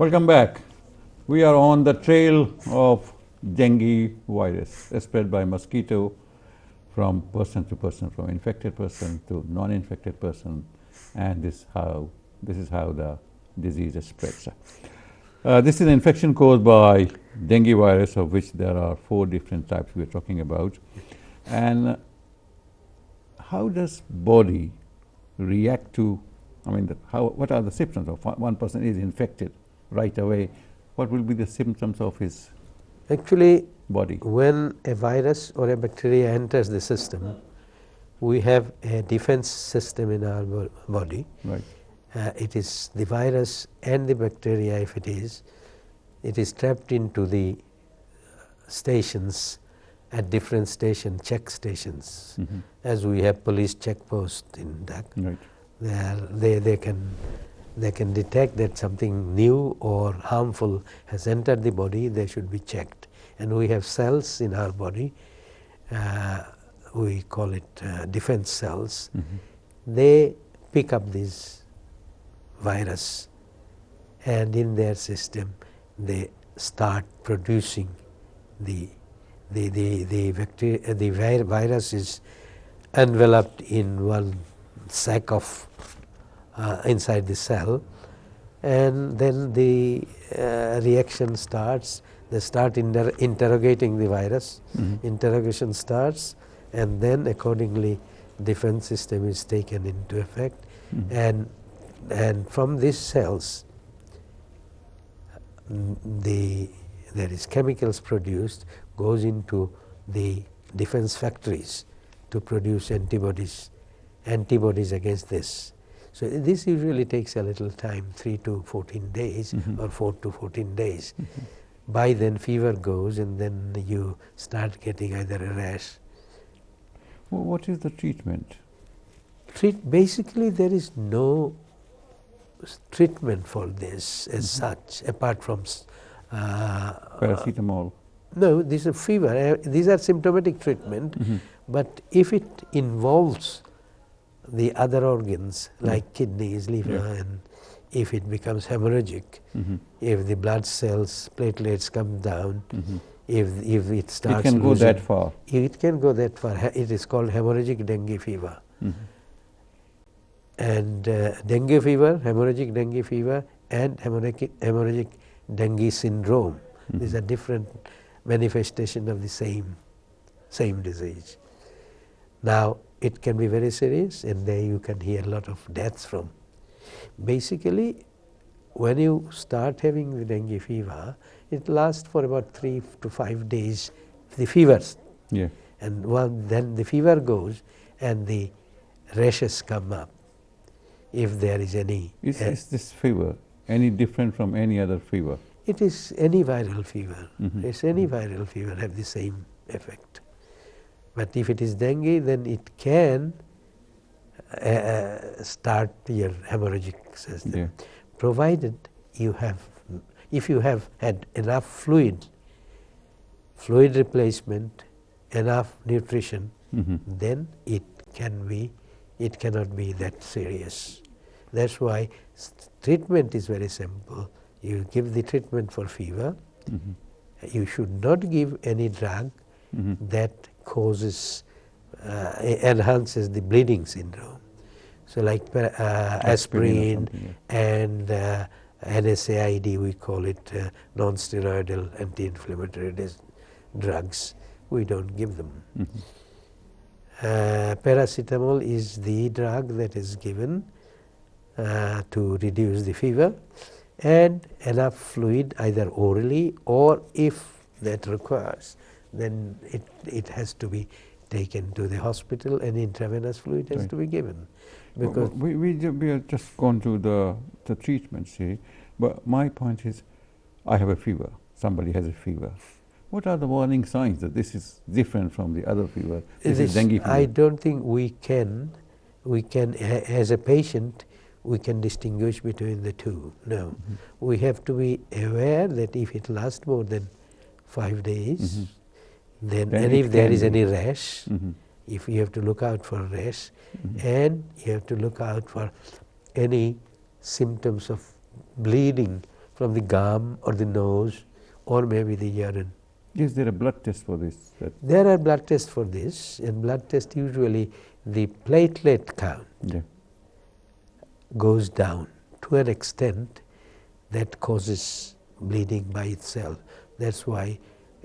Welcome back. We are on the trail of dengue virus spread by mosquito from person to person, from infected person to non-infected person, and this is how the disease spreads. This is an infection caused by dengue virus, of which there are 4 different types we are talking about. And how does body react to, what are the symptoms of one person is infected right away? What will be the symptoms of his body? When a virus or a bacteria enters the system, we have a defense system in our body. Right. It is the virus and the bacteria, if it is trapped into the stations at different check stations. As we have police checkposts in Dak. Right. They can detect that something new or harmful has entered the body. They should be checked. And we have cells in our body. We call it defense cells. They pick up this virus, and in their system they start producing the virus is enveloped in one sac of inside the cell, and then the reaction starts. They start interrogating the virus. Interrogation starts, and then accordingly defense system is taken into effect, and from these cells there is chemicals produced, goes into the defense factories to produce antibodies against this. So this usually takes a little time, 3 to 14 days or 4 to 14 days. By then fever goes, and then you start getting either a rash. Well, what is the treatment? Basically there is no treatment for this as such, apart from paracetamol. No, this is fever. These are symptomatic treatment, but if it involves the other organs like kidneys, liver, and if it becomes hemorrhagic, if the blood cells, platelets come down, if it starts it can go that far. It can go that far. It is called hemorrhagic dengue fever. And dengue fever, hemorrhagic dengue fever, and hemorrhagic dengue syndrome. These are different manifestations of the same disease. Now, it can be very serious, and there you can hear a lot of deaths from. Basically, when you start having the dengue fever, it lasts for about 3 to 5 days, the fevers. Yeah. And then the fever goes, and the rashes come up, if there is any. Is this fever any different from any other fever? It is any viral fever. It's any viral fever have the same effect. But if it is dengue, then it can start your hemorrhagic system, provided if you have had enough fluid replacement, enough nutrition, then it cannot be that serious. That's why treatment is very simple. You give the treatment for fever. You should not give any drug that causes, enhances the bleeding syndrome. So like aspirin and NSAID, we call it non-steroidal anti-inflammatory drugs. We don't give them. Paracetamol is the drug that is given to reduce the fever, and enough fluid either orally, or if that requires, then it has to be taken to the hospital, and intravenous fluid has to be given. Because we are just gone to the treatment, see, but my point is, I have a fever, somebody has a fever. What are the warning signs that this is different from the other fever? This is dengue fever. I don't think we can, as a patient, we can distinguish between the two. No. We have to be aware that if it lasts more than 5 days, then and if there is any rash, if you have to look out for rash, and you have to look out for any symptoms of bleeding from the gum or the nose or maybe the urine. Is there a blood test for this? There are blood tests for this. In blood test usually the platelet count goes down to an extent that causes bleeding by itself. That's why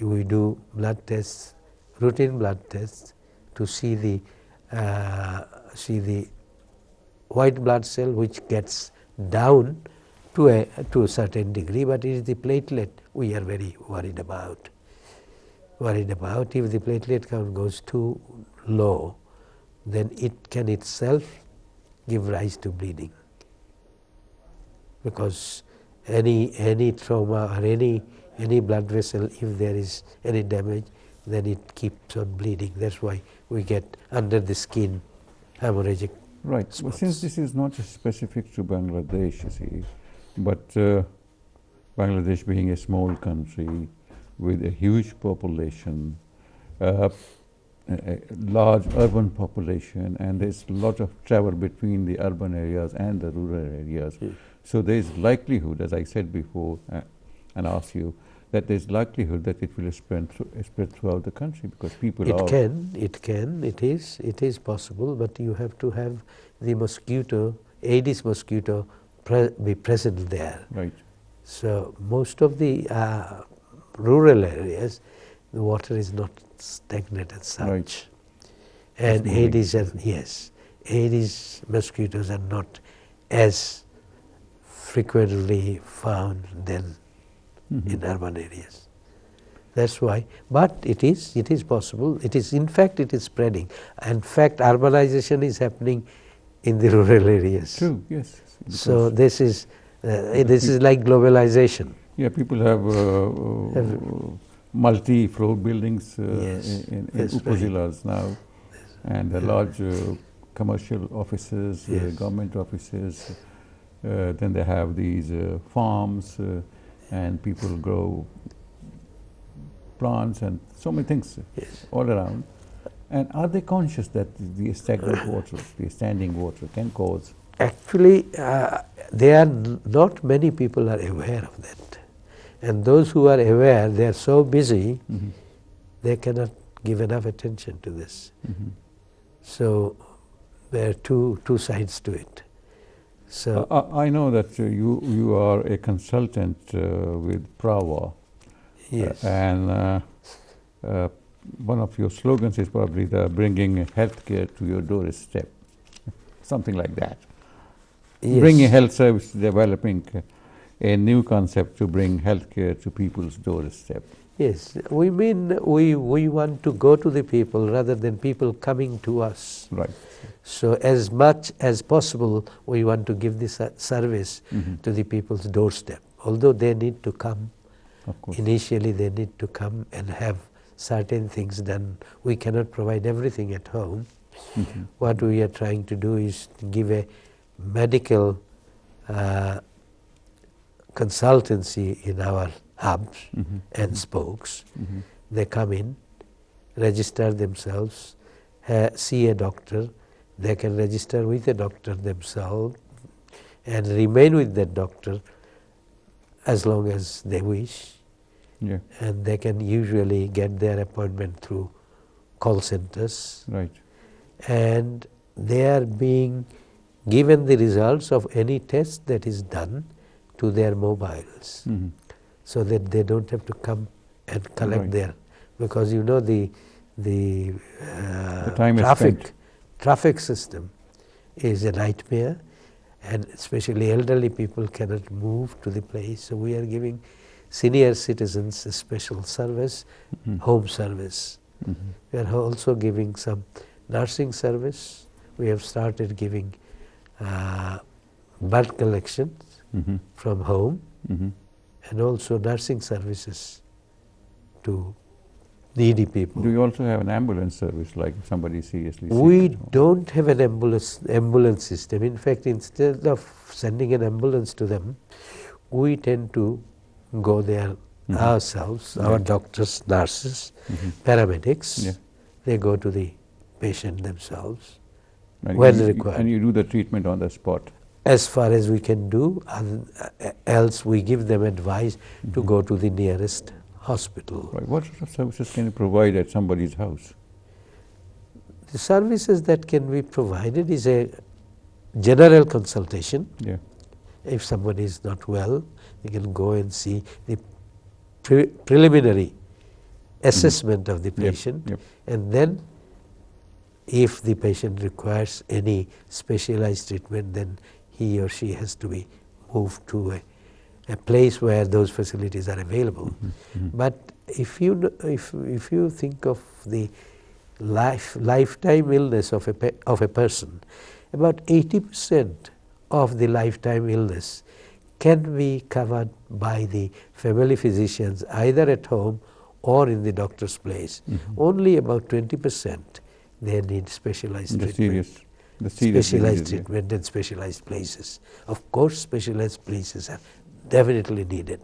we do blood tests, routine blood tests, to see the white blood cell which gets down to a certain degree, but it is the platelet we are very worried about. If the platelet count goes too low, then it can itself give rise to bleeding, because any trauma or any blood vessel, if there is any damage, then it keeps on bleeding. That's why we get under the skin hemorrhagic spots. Well, since this is not specific to Bangladesh, you see, but Bangladesh being a small country with a huge population, a large urban population, and there's a lot of travel between the urban areas and the rural areas. So there's likelihood, as I said before, and asked you, that there's likelihood that it will spread throughout the country, because people it is possible, but you have to have the mosquito, Aedes mosquito, be present there. Right. So most of the rural areas, the water is not stagnant as such. Right. And Aedes mosquitoes are not as frequently found than in urban areas. That's why, but it is possible. In fact, it is spreading. In fact, urbanization is happening in the rural areas. True, yes. So this is like globalization. Yeah, people have multi-floor buildings in upazilas now, and large commercial offices, government offices. Then they have these farms, and people grow plants and so many things all around. And are they conscious that the stagnant water, the standing water, can cause? Actually, not many people are aware of that. And those who are aware, they are so busy, they cannot give enough attention to this. So there are two sides to it. So I know that you are a consultant with Prava. Yes. And one of your slogans is probably bringing healthcare to your doorstep, something like that. Yes. Bringing health service, developing a new concept to bring healthcare to people's doorstep. Yes, we mean we want to go to the people rather than people coming to us. Right. So as much as possible, we want to give this service to the people's doorstep. Although they need to come, of course. Initially they need to come and have certain things done. We cannot provide everything at home. What we are trying to do is to give a medical consultancy in our hubs and spokes. They come in, register themselves, see a doctor. They can register with a doctor themselves and remain with that doctor as long as they wish. Yeah. And they can usually get their appointment through call centers. Right. And they are being given the results of any test that is done to their mobiles, so that they don't have to come and collect there, because you know the traffic system is a nightmare, and especially elderly people cannot move to the place. So we are giving senior citizens a special service, home service. We are also giving some nursing service. We have started giving blood collections from home, and also nursing services to needy people. Do you also have an ambulance service, like somebody seriously sick? We don't have an ambulance system. In fact, instead of sending an ambulance to them, we tend to go there ourselves, our doctors, nurses, paramedics. They go to the patient themselves when required. And you do the treatment on the spot? as far as we can do, else we give them advice to go to the nearest hospital. Right. What sort of services can you provide at somebody's house? The services that can be provided is a general consultation. Yeah. If someone is not well, you can go and see the preliminary assessment of the patient, Yep. and then if the patient requires any specialized treatment, then he or she has to be moved to a place where those facilities are available. But if you think of the lifetime illness of a person, about 80% of the lifetime illness can be covered by the family physicians either at home or in the doctor's place. Only about 20% they need specialized treatment. The serious Specialized diseases, treatment and specialized places. Of course, specialized places are definitely needed.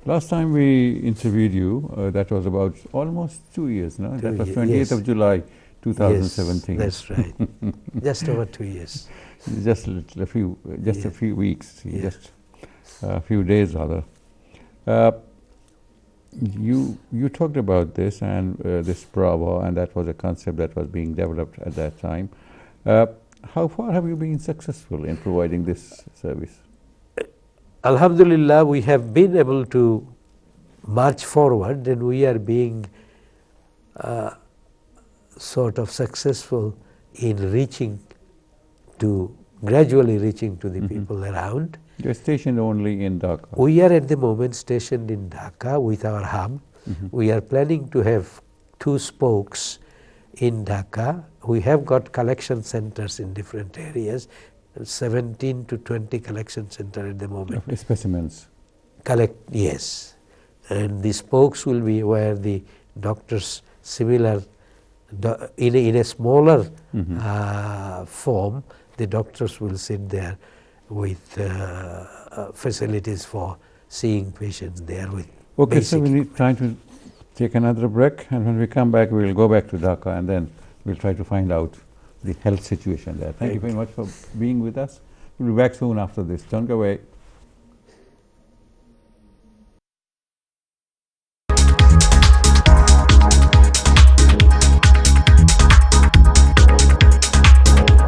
Last time we interviewed you, that was about almost 2 years, no? That was 28th Yes. of July, 2017. Yes, that's right. Just over 2 years. Just a few weeks, Yeah. just a few days rather. You talked about this and this Bravo, and that was a concept that was being developed at that time. How far have you been successful in providing this service? Alhamdulillah, we have been able to march forward, and we are being sort of successful in gradually reaching to the people around. You're stationed only in Dhaka. We are at the moment stationed in Dhaka with our hub. We are planning to have 2 spokes in Dhaka. We have got collection centers in different areas, 17 to 20 collection centers at the moment. Specimens. Yes. And the spokes will be where the doctors similar, in a smaller form, the doctors will sit there with facilities for seeing patients there with Okay, so basic. we need time to take another break, and when we come back, we will go back to Dhaka, and then we'll try to find out the health situation there. Thank you very much for being with us. We'll be back soon after this. Don't go away.